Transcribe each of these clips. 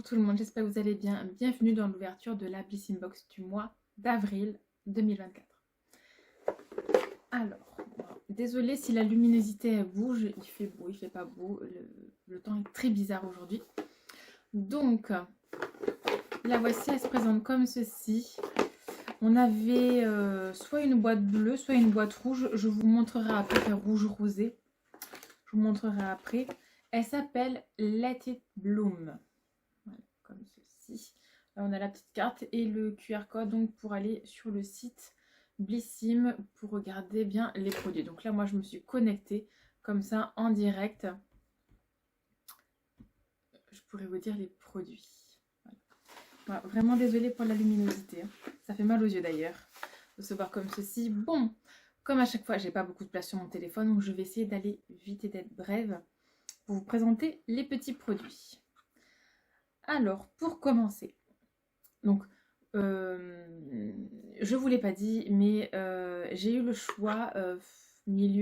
tout le monde, j'espère que vous allez bien. Bienvenue dans l'ouverture de la Bliss Inbox du mois d'avril 2024. Alors, désolée si la luminosité bouge, il fait beau, il fait pas beau, le temps est très bizarre aujourd'hui. Donc, la voici, elle se présente comme ceci. On avait soit une boîte bleue, soit une boîte rouge. Je vous montrerai après, rouge rosé. Je vous montrerai après. Elle s'appelle Let It Bloom. Voilà, comme ceci. Là, on a la petite carte et le QR code donc pour aller sur le site Blissim pour regarder bien les produits. Donc là, moi, je me suis connectée comme ça en direct. Je pourrais vous dire les produits. Voilà. Voilà, vraiment désolée pour la luminosité. Ça fait mal aux yeux d'ailleurs de se voir comme ceci. Bon, comme à chaque fois, j'ai pas beaucoup de place sur mon téléphone, donc je vais essayer d'aller vite et d'être brève pour vous présenter les petits produits. Alors, pour commencer, donc, je ne vous l'ai pas dit, mais j'ai eu le choix,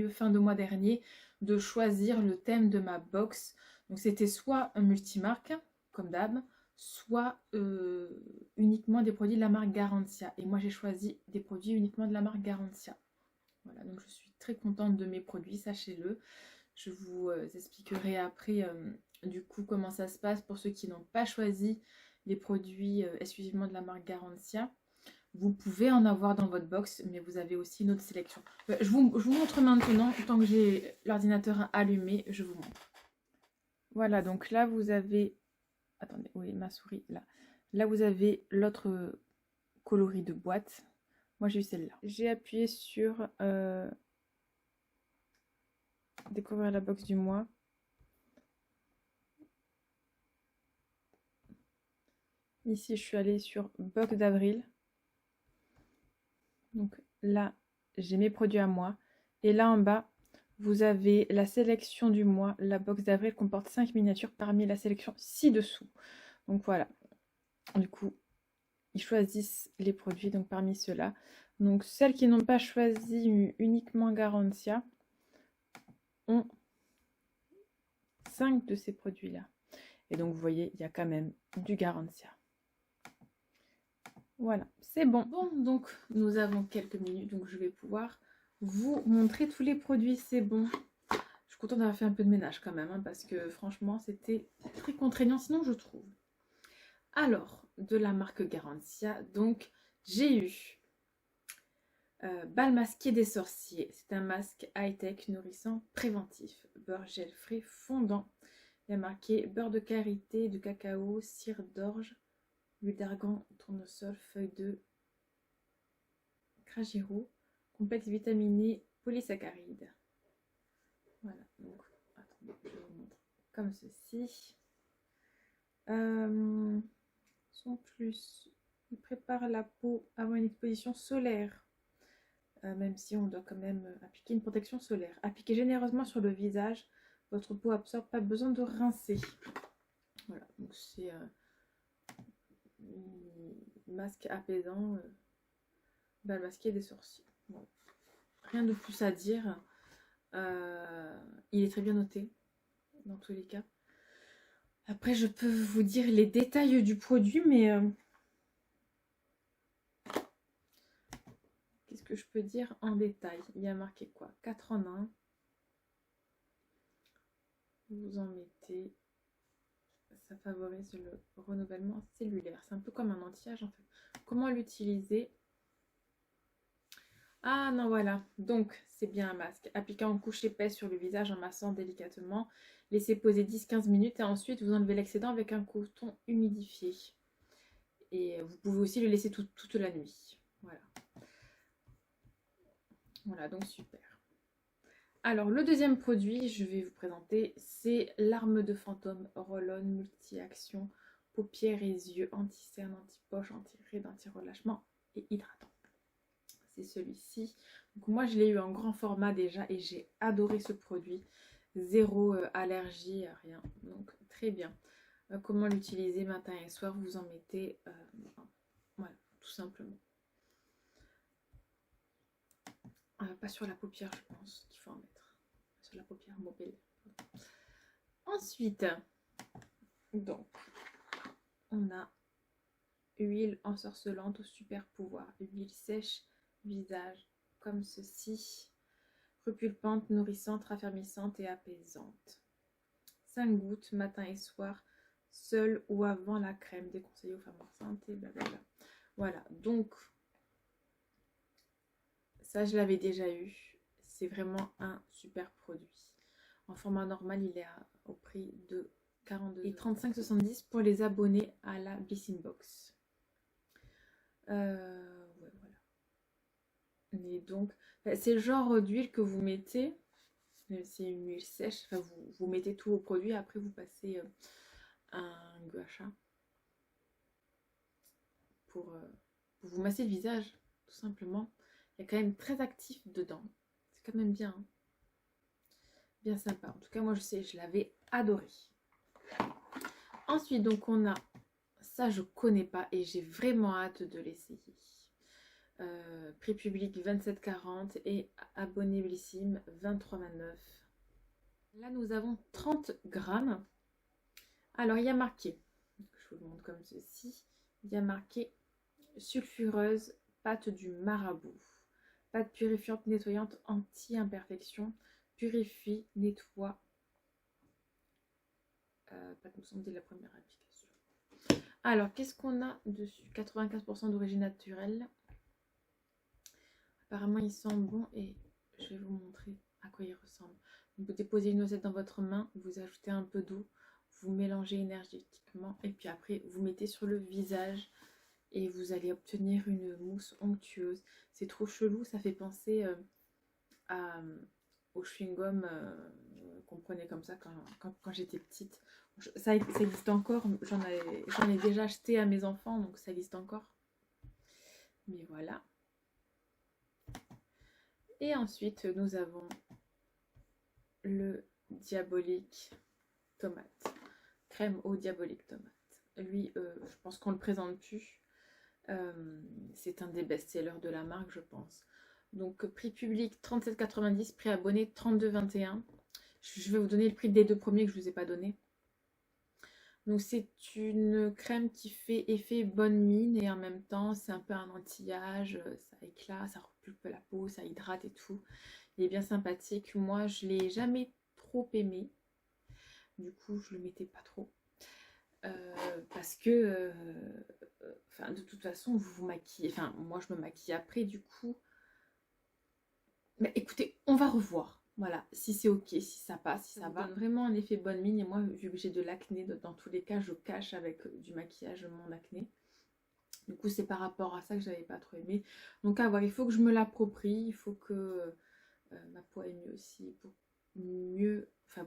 fin de mois dernier, de choisir le thème de ma box. Donc, c'était soit un multimarque, comme d'hab, soit uniquement des produits de la marque Garantia. Et moi, j'ai choisi des produits uniquement de la marque Garantia. Voilà, donc je suis très contente de mes produits, sachez-le. Je vous expliquerai après, du coup, comment ça se passe pour ceux qui n'ont pas choisi les produits exclusivement de la marque Garantia. Vous pouvez en avoir dans votre box, mais vous avez aussi une autre sélection. Je vous montre maintenant, tant que j'ai l'ordinateur allumé, je vous montre. Voilà, donc là vous avez... Attendez, oui, ma souris, là. Là vous avez l'autre coloris de boîte. Moi j'ai eu celle-là. J'ai appuyé sur découvrir la box du mois. Ici je suis allée sur box d'avril. Donc là, j'ai mes produits à moi. Et là en bas, vous avez la sélection du mois. La box d'avril comporte 5 miniatures parmi la sélection ci-dessous. Donc voilà. Du coup, ils choisissent les produits donc parmi ceux-là. Donc celles qui n'ont pas choisi uniquement Garantia ont 5 de ces produits-là. Et donc vous voyez, il y a quand même du Garantia. Voilà, c'est bon. Bon, donc nous avons quelques minutes, donc je vais pouvoir vous montrer tous les produits. C'est bon. Je suis contente d'avoir fait un peu de ménage quand même, hein, parce que franchement, c'était très contraignant, sinon je trouve. Alors, de la marque Garantia, donc j'ai eu Bal masqué des sorciers. C'est un masque high-tech nourrissant préventif. Beurre gel frais fondant. Il y a marqué beurre de karité, de cacao, cire d'orge, huile d'argan, tournesol, feuille de cragiro, complexe vitaminé, polysaccharides. Voilà, donc attendez, je vous montre comme ceci. Son plus, il prépare la peau avant une exposition solaire, même si on doit quand même appliquer une protection solaire. Appliquez généreusement sur le visage, votre peau absorbe, pas besoin de rincer. Voilà, donc c'est masque apaisant, bal masqué des sorciers. Bon. Rien de plus à dire. Il est très bien noté dans tous les cas. Après, je peux vous dire les détails du produit, mais qu'est-ce que je peux dire en détail? Il y a marqué quoi? 4 en 1. Vous en mettez. Ça favorise le renouvellement cellulaire. C'est un peu comme un anti-âge en fait. Comment l'utiliser? Ah non, voilà. Donc, c'est bien un masque. Appliquez en couche épaisse sur le visage en massant délicatement. Laissez poser 10-15 minutes et ensuite vous enlevez l'excédent avec un coton humidifié. Et vous pouvez aussi le laisser toute la nuit. Voilà. Voilà, donc super. Alors, le deuxième produit, je vais vous présenter, c'est l'arme de fantôme Roll-On multi-action, paupières et yeux, anti-cerne, anti-poche, anti-rides, anti-relâchement et hydratant. C'est celui-ci. Donc moi, je l'ai eu en grand format déjà et j'ai adoré ce produit. Zéro allergie, rien. Donc, très bien. Comment l'utiliser matin et soir? Vous en mettez, voilà, tout simplement. Pas sur la paupière, je pense qu'il faut en mettre. Sur la paupière mobile. Ensuite, donc, on a huile ensorcelante au super pouvoir, huile sèche visage comme ceci, repulpante, nourrissante, raffermissante et apaisante. 5 gouttes matin et soir, seul ou avant la crème, déconseillée aux femmes enceintes et blablabla. Voilà, donc ça je l'avais déjà eu, c'est vraiment un super produit. En format normal, il est au prix de 42 et 35,70 pour les abonnés à la Blissing Box. Ouais, voilà. Et donc, c'est le genre d'huile que vous mettez, c'est une huile sèche, enfin, vous mettez tous vos produits, après vous passez un gua sha pour vous masser le visage, tout simplement. Il y a quand même très actif dedans, c'est quand même bien, hein. Bien sympa. En tout cas, moi je sais, je l'avais adoré. Ensuite, donc on a ça, je connais pas et j'ai vraiment hâte de l'essayer. Prix public 27,40 et abonné Blissim 23,29. Là, nous avons 30 grammes. Alors, il y a marqué, je vous le montre comme ceci, il y a marqué sulfureuse, pâte du marabout, pâte purifiante, nettoyante, anti-imperfection, purifie, nettoie. Pâte me semble la première application. Alors, qu'est-ce qu'on a dessus? 95% d'origine naturelle. Apparemment, il sent bon et je vais vous montrer à quoi il ressemble. Vous déposez une noisette dans votre main, vous ajoutez un peu d'eau, vous mélangez énergétiquement et puis après, vous mettez sur le visage et vous allez obtenir une mousse onctueuse. C'est trop chelou, ça fait penser au chewing-gum qu'on prenait comme ça quand j'étais petite. Ça existe encore, j'en ai déjà acheté à mes enfants, donc ça existe encore. Mais voilà. Et ensuite, nous avons le diabolique tomate. Crème au diabolique tomate. Lui, je pense qu'on ne le présente plus. C'est un des best-sellers de la marque, je pense. Donc, prix public 37,90, prix abonné 32,21. Je vais vous donner le prix des deux premiers que je ne vous ai pas donné. Donc, c'est une crème qui fait effet bonne mine et en même temps, c'est un peu un anti-âge. Ça éclate, ça repulpe la peau, ça hydrate et tout. Il est bien sympathique. Moi, je ne l'ai jamais trop aimé. Du coup, je le mettais pas trop. Parce que, de toute façon, vous vous maquillez. Enfin, moi, je me maquille après, du coup. Mais écoutez, on va revoir. Voilà, si c'est ok, si ça passe, si ça va. Donne vraiment un effet bonne mine. Et moi, vu que j'ai de l'acné, dans tous les cas, je cache avec du maquillage mon acné. Du coup, c'est par rapport à ça que j'avais pas trop aimé. Donc, à voir, il faut que je me l'approprie. Il faut que ma peau aille mieux aussi.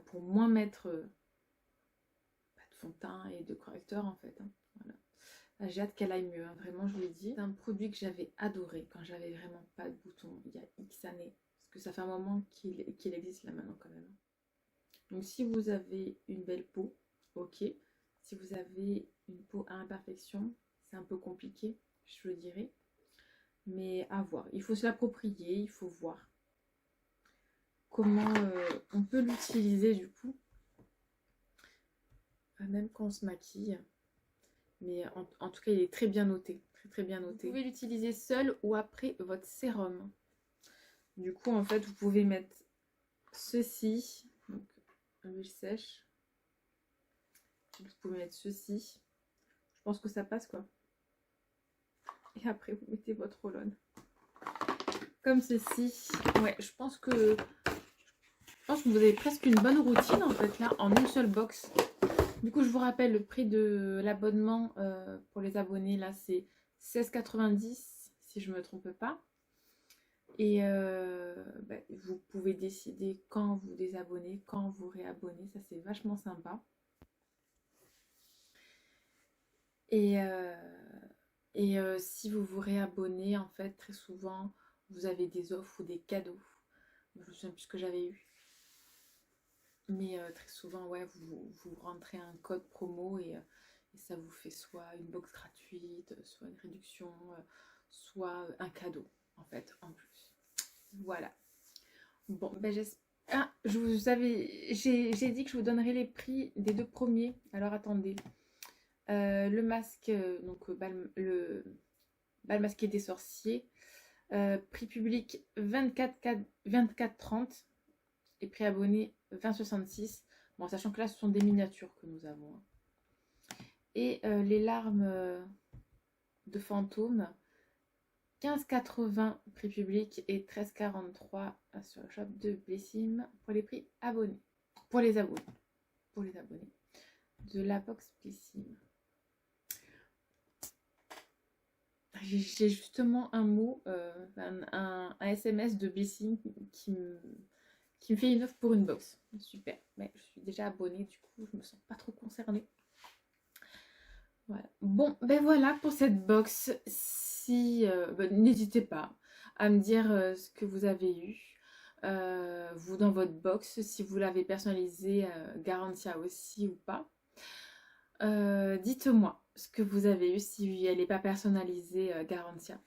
Pour moins mettre de fond de teint et de correcteur, en fait. Hein. Voilà. J'ai hâte qu'elle aille mieux, hein. Vraiment, je vous l'ai dit. C'est un produit que j'avais adoré quand j'avais vraiment pas de boutons il y a X années. Parce que ça fait un moment qu'il existe là maintenant quand même. Donc si vous avez une belle peau, ok. Si vous avez une peau à imperfection, c'est un peu compliqué, je le dirais. Mais à voir. Il faut se l'approprier, il faut voir comment on peut l'utiliser du coup. Même quand on se maquille. Mais en tout cas, il est très bien noté. Très bien noté. Vous pouvez l'utiliser seul ou après votre sérum. Du coup, en fait, vous pouvez mettre ceci. Donc, l'huile sèche. Vous pouvez mettre ceci. Je pense que ça passe, quoi. Et après, vous mettez votre roll-on. Comme ceci. Ouais, je pense que vous avez presque une bonne routine, en fait, là, en une seule box. Du coup, je vous rappelle, le prix de l'abonnement pour les abonnés, là, c'est 16,90 si je ne me trompe pas. Et vous pouvez décider quand vous désabonnez, quand vous réabonnez. Ça, c'est vachement sympa. Et si vous vous réabonnez, en fait, très souvent, vous avez des offres ou des cadeaux. Je me souviens plus ce que j'avais eu. Mais très souvent, ouais, vous rentrez un code promo et ça vous fait soit une box gratuite, soit une réduction, soit un cadeau, en fait, en plus. Voilà. Bon, ben j'espère... Ah, j'ai dit que je vous donnerais les prix des deux premiers. Alors, attendez. le masque, le bal masqué des sorciers, prix public 24,30 et prix abonné 20,66. Bon, sachant que là, ce sont des miniatures que nous avons. Hein. Et les larmes de fantôme, 15,80 prix public et 13,43 sur le shop de Blissim pour les prix abonnés. Pour les abonnés. De la box Blissim. J'ai justement un mot, un SMS de Blissim qui me fait une offre pour une box. Super. Mais je suis déjà abonnée, du coup, je me sens pas trop concernée. Voilà. Bon, ben voilà pour cette box. Si, n'hésitez pas à me dire ce que vous avez eu. Vous dans votre box, si vous l'avez personnalisée, Garantia aussi ou pas. Dites-moi ce que vous avez eu, si elle n'est pas personnalisée, Garantia.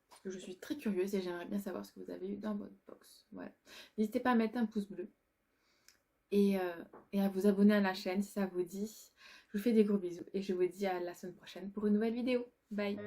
Parce que je suis très curieuse et j'aimerais bien savoir ce que vous avez eu dans votre box. Voilà. N'hésitez pas à mettre un pouce bleu et à vous abonner à la chaîne si ça vous dit. Je vous fais des gros bisous et je vous dis à la semaine prochaine pour une nouvelle vidéo. Bye!